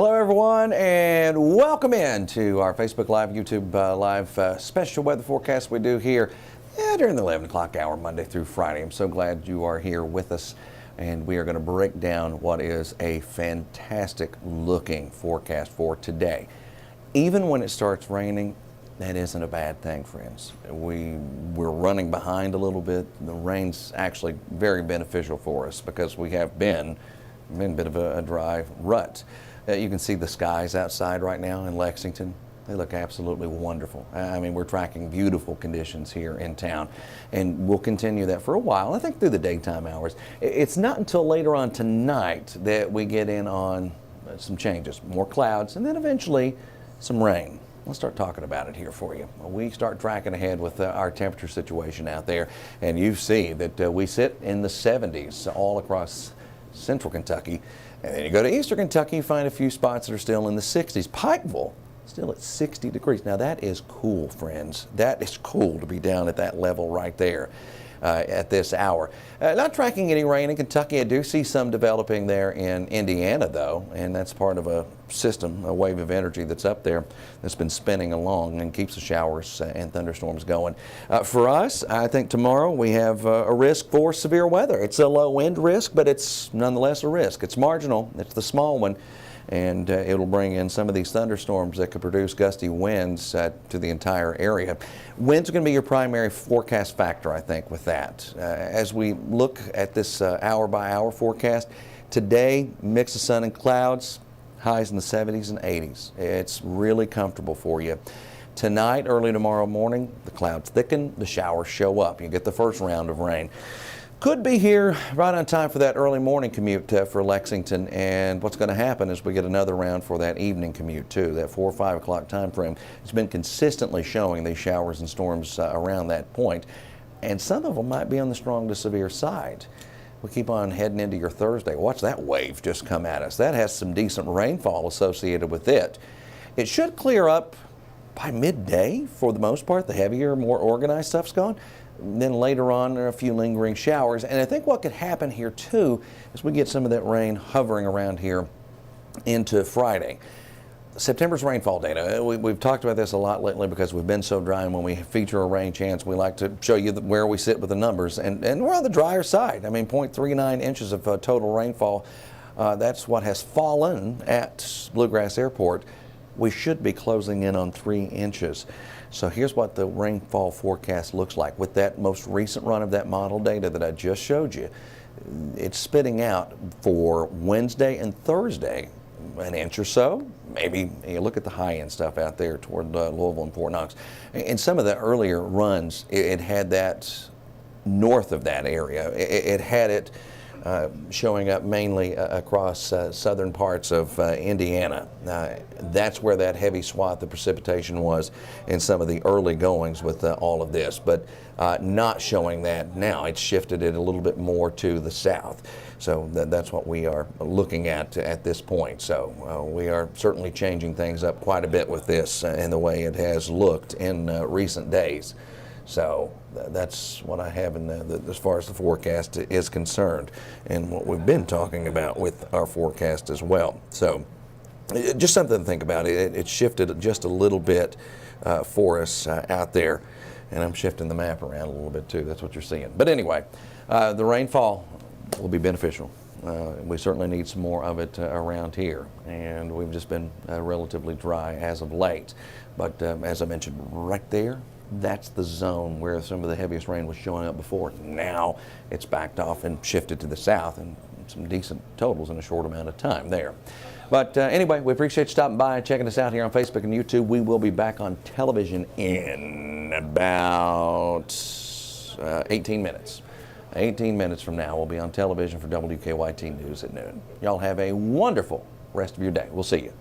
Hello everyone and welcome in to our Facebook Live, YouTube Live special weather forecast we do here during the 11 o'clock hour Monday through Friday. I'm so glad you are here with us, and we are going to break down what is a fantastic looking forecast for today. Even when it starts raining, that isn't a bad thing, friends. We're running behind a little bit. The rain's actually very beneficial for us because we have been a bit of a dry rut. You can see the skies outside right now in Lexington. They look absolutely wonderful. I mean, we're tracking beautiful conditions here in town, and we'll continue that for a while, I think through the daytime hours. It's not until later on tonight that we get in on some changes, more clouds, and then eventually some rain. Let's start talking about it here for you. We start tracking ahead with our temperature situation out there, and you see that we sit in the 70s all across central Kentucky. And then you go to eastern Kentucky, you find a few spots that are still in the 60s. Pikeville, still at 60 degrees. Now that is cool, friends. That is cool to be down at that level right there at this hour. Not tracking any rain in Kentucky. I do see some developing there in Indiana, though, and that's part of a system, a wave of energy that's up there that's been spinning along and keeps the showers and thunderstorms going. For us, I think tomorrow we have a risk for severe weather. It's a low wind risk, but it's nonetheless a risk. It's marginal. It's the small one. And it'll bring in some of these thunderstorms that could produce gusty winds to the entire area. Winds are going to be your primary forecast factor, I think, with that. As we look at this hour-by-hour forecast, today, mix of sun and clouds, highs in the 70s and 80s. It's really comfortable for you. Tonight, early tomorrow morning, the clouds thicken, the showers show up. You get the first round of rain. Could be here right on time for that early morning commute for Lexington, and what's going to happen is we get another round for that evening commute too, that 4 or 5 o'clock time frame. It's been consistently showing these showers and storms around that point, and some of them might be on the strong to severe side. We keep on heading into your Thursday. Watch that wave just come at us. That has some decent rainfall associated with it. It should clear up by midday for the most part. The heavier, more organized stuff's gone. Then later on, there are a few lingering showers. And I think what could happen here too is we get some of that rain hovering around here into Friday. September's rainfall data. We've talked about this a lot lately because we've been so dry, and when we feature a rain chance, we like to show you where we sit with the numbers. And we're on the drier side. I mean, 0.39 inches of total rainfall. That's what has fallen at Bluegrass Airport. We should be closing in on 3 inches. So here's what the rainfall forecast looks like. With that most recent run of that model data that I just showed you, it's spitting out for Wednesday and Thursday an inch or so. Maybe you look at the high end stuff out there toward Louisville and Fort Knox. In some of the earlier runs, it had that north of that area. It had it showing up mainly across southern parts of Indiana. That's where that heavy swath of precipitation was in some of the early goings with all of this, but not showing that now. It's shifted it a little bit more to the south. So that's what we are looking at this point. So we are certainly changing things up quite a bit with this in the way it has looked in recent days. So that's what I have in as far as the forecast is concerned, and what we've been talking about with our forecast as well. So just something to think about. It shifted just a little bit for us out there, and I'm shifting the map around a little bit too. That's what you're seeing. But anyway, the rainfall will be beneficial. We certainly need some more of it around here, and we've just been relatively dry as of late. But as I mentioned, right there, that's the zone where some of the heaviest rain was showing up before. Now it's backed off and shifted to the south, and some decent totals in a short amount of time there. But anyway, we appreciate you stopping by and checking us out here on Facebook and YouTube. We will be back on television in about 18 minutes. 18 minutes from now, we'll be on television for WKYT News at noon. Y'all have a wonderful rest of your day. We'll see you.